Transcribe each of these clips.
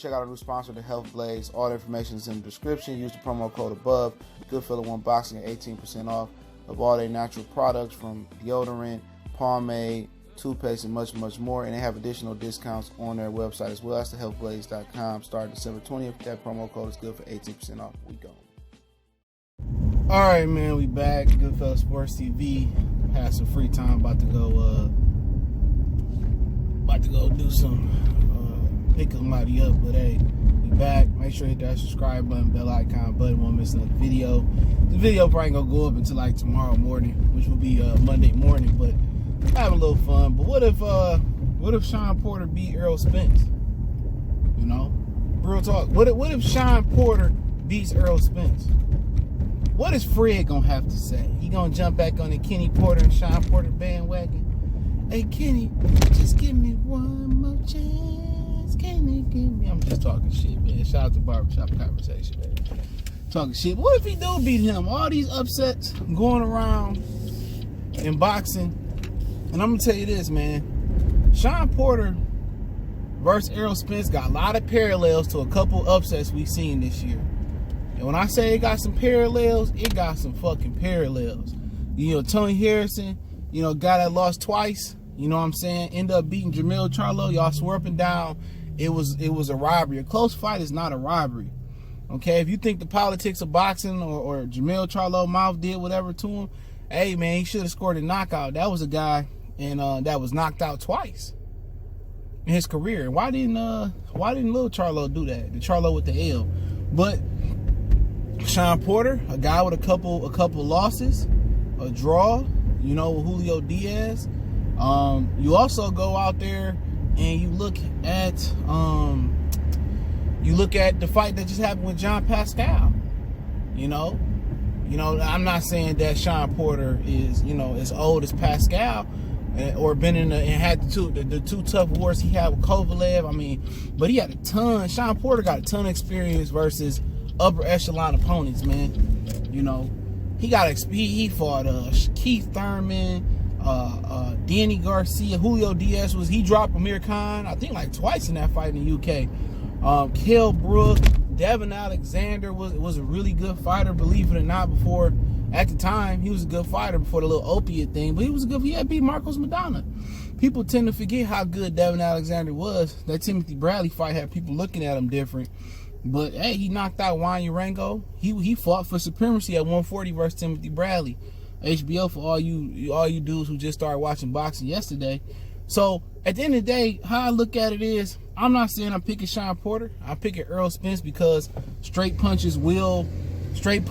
check out our new sponsor, the Health Blaze. All the information is in the description. Use the promo code above. Goodfellow Unboxing at 18% off of all their natural products, from deodorant, pomade, toothpaste, and much, much more. And they have additional discounts on their website as well. That's thehealthblaze.com. Starting December 20th. That promo code is good for 18% off. We go. All right, man, we back. Goodfellow Sports TV. Had some free time. About to go do some pick somebody up. But hey, we back. Make sure you hit that subscribe button, bell icon button. Won't miss another video. The video probably ain't gonna go up until like tomorrow morning, which will be Monday morning. But having a little fun. But what if Shawn Porter beat Errol Spence? You know, real talk. What if Shawn Porter beats Errol Spence? What is Fred gonna have to say? He gonna jump back on the Kenny Porter and Shawn Porter bandwagon? Hey Kenny, just give me one more chance. Kenny, give me. I'm just talking shit, man. Shout out to Barbershop Conversation, man. Talking shit. But what if he do beat him? All these upsets going around in boxing. And I'm gonna tell you this, man. Shawn Porter versus Errol Spence got a lot of parallels to a couple upsets we've seen this year. And when I say it got some parallels, it got some fucking parallels. You know, Tony Harrison, you know, guy that lost twice, you know what I'm saying, ended up beating Jamil Charlo. Y'all swear up and down it was a robbery. A close fight is not a robbery. Okay, if you think the politics of boxing or Jamil Charlo mouth did whatever to him, hey man, he should have scored a knockout. That was a guy that was knocked out twice in his career. Why didn't little Charlo do that? The Charlo with the L. But Shawn Porter, a guy with a couple losses, a draw, you know, with Julio Diaz. You also go out there and you look at the fight that just happened with John Pascal. You know, I'm not saying that Shawn Porter is, you know, as old as Pascal, or been in and had the two tough wars he had with Kovalev. I mean, but he had a ton. Shawn Porter got a ton of experience versus upper echelon opponents, man. You know, he fought Keith Thurman, Danny Garcia, Julio Diaz. He dropped Amir Khan, I think, like twice in that fight in the UK. Kell Brook, Devin Alexander was a really good fighter, believe it or not. Before, at the time, he was a good fighter before the little opiate thing. But he had beat Marcos Maidana. People tend to forget how good Devin Alexander was. That Timothy Bradley fight had people looking at him different. But hey, he knocked out Juan Urango. He fought for supremacy at 140 versus Timothy Bradley. HBO for all you dudes who just started watching boxing yesterday. So at the end of the day, how I look at it is, I'm not saying I'm picking Shawn Porter. I'm picking Errol Spence because straight punches will reign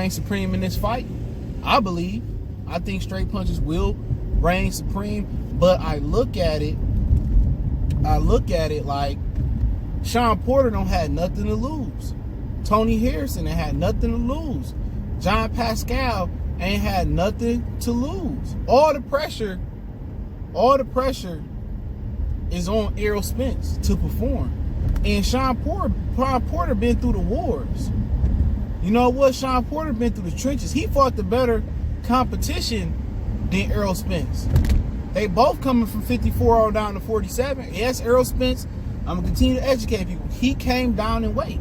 supreme in this fight. I think straight punches will reign supreme. But I look at it like Shawn Porter don't had nothing to lose. Tony Harrison ain't had nothing to lose. John Pascal ain't had nothing to lose. All the pressure is on Errol Spence to perform. And Shawn Porter been through the wars. You know what? Shawn Porter been through the trenches. He fought the better competition than Errol Spence. They both coming from 54 on down to 47. Yes, Errol Spence, I'm going to continue to educate people. He came down in weight.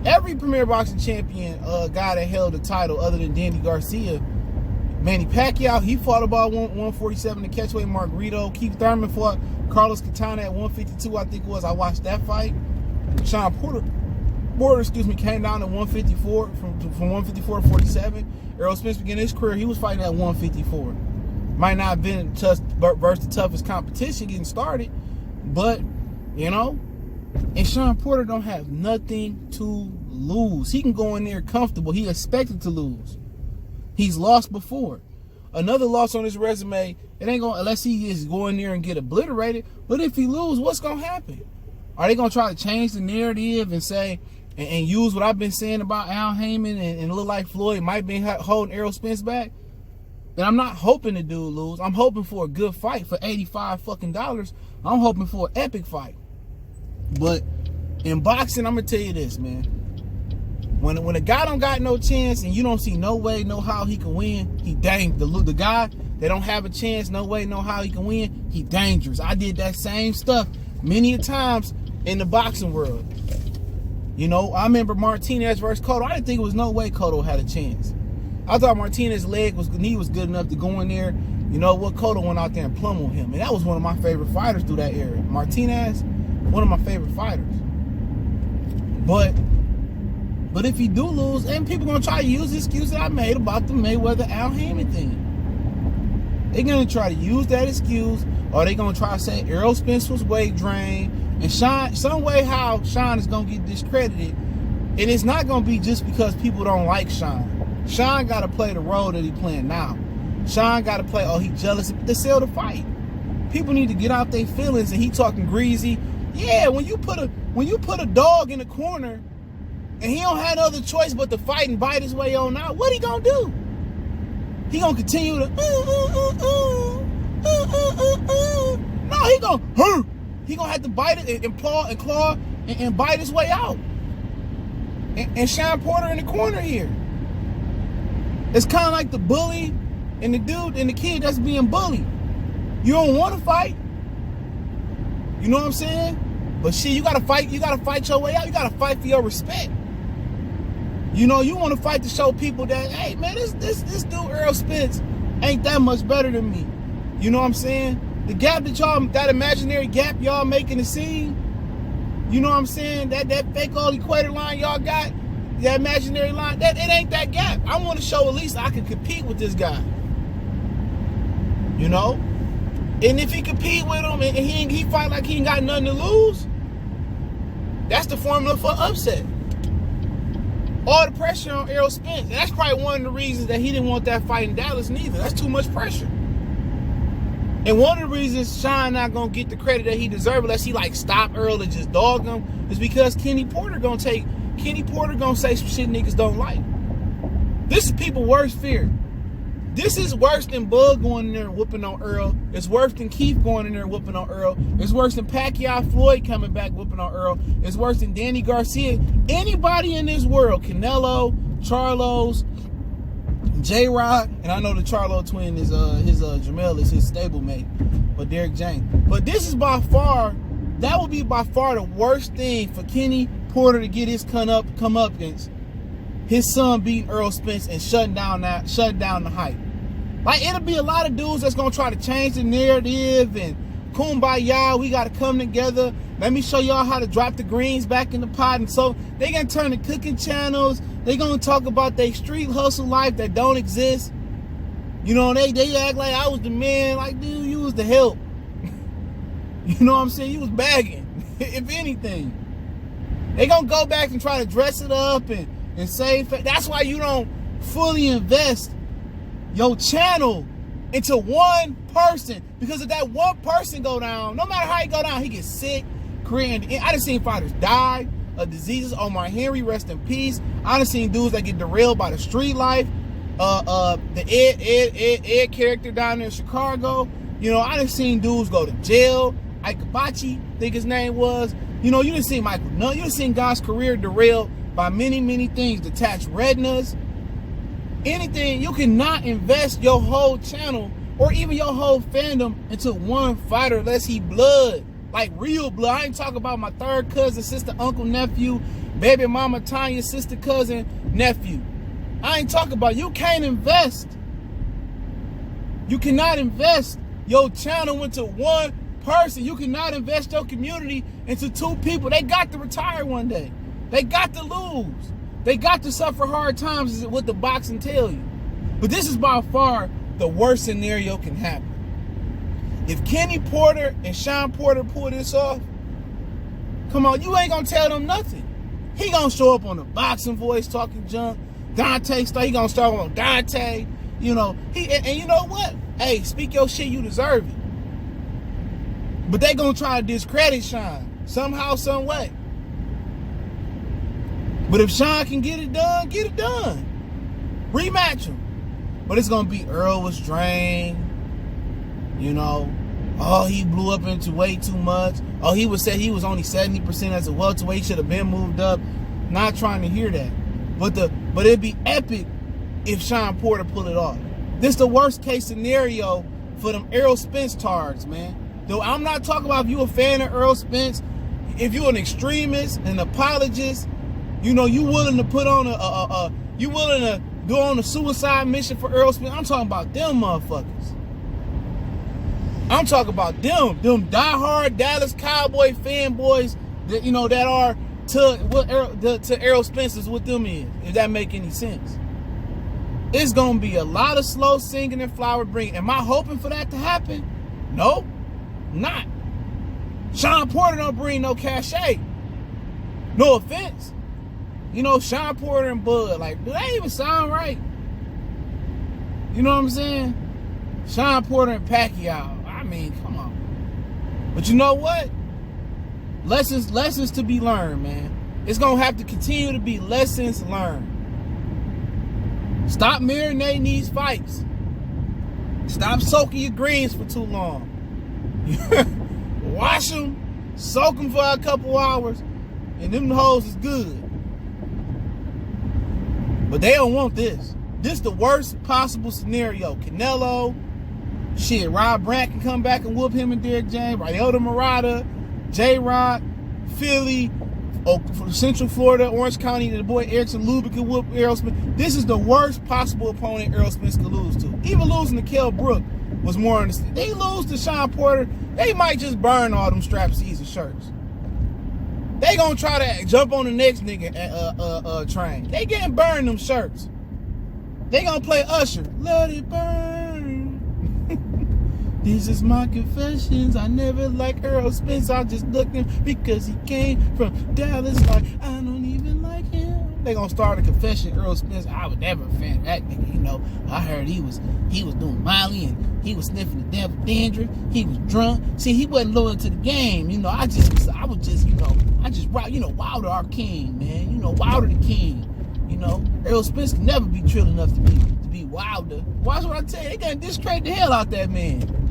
Every premier boxing champion, guy that held the title other than Danny Garcia, Manny Pacquiao, he fought about 147 to catchweight. Margarito. Keith Thurman fought Carlos Katana at 152, I think it was. I watched that fight. Shawn Porter, came down to 154, from 154 to 47. Errol Spence began his career, he was fighting at 154. Might not have been versus the toughest competition getting started, but, you know, and Shawn Porter don't have nothing to lose. He can go in there comfortable. He expected to lose. He's lost before. Another loss on his resume, it ain't going, unless he is going there and get obliterated. But if he lose, what's going to happen? Are they going to try to change the narrative and say, and use what I've been saying about Al Heyman and look like Floyd might be holding Errol Spence back? And I'm not hoping the dude lose. I'm hoping for a good fight for $85 fucking dollars. I'm hoping for an epic fight. But in boxing, I'm gonna tell you this, man. When a guy don't got no chance and you don't see no way, no how he can win, he dang the guy that don't have a chance, no way, no how he can win, he dangerous. I did that same stuff many a times in the boxing world. You know, I remember Martinez versus Cotto. I didn't think it was no way Cotto had a chance. I thought Martinez's knee was good enough to go in there. You know what? Cotto went out there and plummeled him. And that was one of my favorite fighters through that era. Martinez, one of my favorite fighters. But if he do lose, and people going to try to use the excuse that I made about the Mayweather-Al Haymon thing. They're going to try to use that excuse, or they're going to try to say Errol Spence was weight drained. And Shawn, some way how Shawn is going to get discredited. And it's not going to be just because people don't like Shawn. Shawn got to play the role that he playing now. Shawn got to play, oh, he jealous to sell the fight. People need to get out their feelings, and he talking greasy. Yeah, when you put a dog in the corner and he don't have no other choice but to fight and bite his way on out, what he gonna do? He gonna continue to No, he gonna have to bite it and claw and bite his way out. And Shawn Porter in the corner here. It's kind of like the bully and the dude and the kid that's being bullied. You don't want to fight. You know what I'm saying? But shit, you gotta fight your way out. You gotta fight for your respect. You know, you want to fight to show people that, hey man, this dude Errol Spence ain't that much better than me. You know what I'm saying? The gap that imaginary gap y'all making the scene, you know what I'm saying? That fake old equator line y'all got, that imaginary line, it ain't that gap. I want to show at least I can compete with this guy. You know? And if he compete with him and he fight like he ain't got nothing to lose, that's the formula for upset. All the pressure on Errol Spence. And that's probably one of the reasons that he didn't want that fight in Dallas neither. That's too much pressure. And one of the reasons Shawn not gonna get the credit that he deserves unless he like stop Errol and just dog him is because Kenny Porter gonna say some shit niggas don't like. This is people's worst fear. This is worse than Bug going in there and whooping on Errol. It's worse than Keith going in there and whooping on Errol. It's worse than Pacquiao Floyd coming back whooping on Errol. It's worse than Danny Garcia. Anybody in this world, Canelo, Charlos, J-Rod, and I know the Charlo twin is Jamel is his stablemate, but Derek James. But this is that would be by far the worst thing for Kenny Porter to get his come up against. His son beating Errol Spence and shutting down the hype. Like, it'll be a lot of dudes that's gonna try to change the narrative and kumbaya, we gotta come together. Let me show y'all how to drop the greens back in the pot. And so they gonna turn to cooking channels. They gonna talk about their street hustle life that don't exist. You know, they act like I was the man. Like, dude, you was the help. You know what I'm saying? You was bagging, if anything. They gonna go back and try to dress it up and say, that's why you don't fully invest your channel into one person. Because if that one person go down, no matter how he go down, he gets sick, career. I done seen fighters die of diseases. Omar Henry, rest in peace. I done seen dudes that get derailed by the street life. The Ed character down there in Chicago. You know, I done seen dudes go to jail. Ike Hibachi, I think his name was. You know, you done seen Michael Nunn. You done seen guys' career derailed by many, many things. Detached retinas. Anything. You cannot invest your whole channel or even your whole fandom into one fighter unless he blood. Like real blood. I ain't talking about my third cousin, sister, uncle, nephew, baby mama, Tanya, sister, cousin, nephew. I ain't talking about, you can't invest. You cannot invest your channel into one person. You cannot invest your community into two people. They got to retire one day. They got to lose. They got to suffer hard times, is what the boxing tell you. But this is by far the worst scenario can happen. If Kenny Porter and Shawn Porter pull this off, come on, you ain't gonna tell them nothing. He gonna show up on the Boxing Voice talking junk. Dante he gonna start on Dante. You know, and you know what? Hey, speak your shit, you deserve it. But they gonna try to discredit Shawn somehow, some way. But if Shawn can get it done, get it done. Rematch him. But it's gonna be Errol was drained. You know, oh, he blew up into way too much. Oh, he was said he was only 70% as a welterweight. He should have been moved up. Not trying to hear that. But it'd be epic if Shawn Porter pull it off. This is the worst case scenario for them Errol Spence tards, man. Though I'm not talking about if you a fan of Errol Spence, if you're an extremist, an apologist, you know, you willing to put on you willing to go on a suicide mission for Errol Spence. I'm talking about them motherfuckers. I'm talking about them diehard Dallas Cowboy fanboys that, you know, that are to Errol Spence is what them is, if that make any sense. It's gonna be a lot of slow singing and flower bringing. Am I hoping for that to happen? No, not. Shawn Porter don't bring no cachet. No offense. You know, Shawn Porter and Bud, like, do that even sound right? You know what I'm saying? Shawn Porter and Pacquiao. I mean, come on. But you know what? Lessons to be learned, man. It's gonna have to continue to be lessons learned. Stop marinating these fights. Stop soaking your greens for too long. Wash them, soak them for a couple hours, and them hoes is good. But they don't want this. This is the worst possible scenario. Canelo, shit, Rob Brandt can come back and whoop him and Derrick James. Ryota Murata, J-Rod, Philly, from Central Florida, Orange County, the boy Erickson Lubin can whoop Errol Spence. This is the worst possible opponent Errol Spence could lose to. Even losing to Kell Brook was more understandable. They lose to Shawn Porter, they might just burn all them strap season shirts. They gonna try to jump on the next nigga train. They getting burned them shirts. They gonna play Usher. Let it burn. This is my confessions. I never liked Errol Spence. I just looked him because he came from Dallas. Like, I don't even like him. They gonna start a confession. Errol Spence, I was never a fan of that nigga. You know, I heard he was doing Molly and he was sniffing the devil dandruff. He was drunk. See, he wasn't loyal to the game. You know, I was just, you know, Wilder our king, man. You know, Wilder the king. You know, Errol Spence can never be trill enough to be Wilder. Watch what I tell you. They gonna discredit the hell out that man.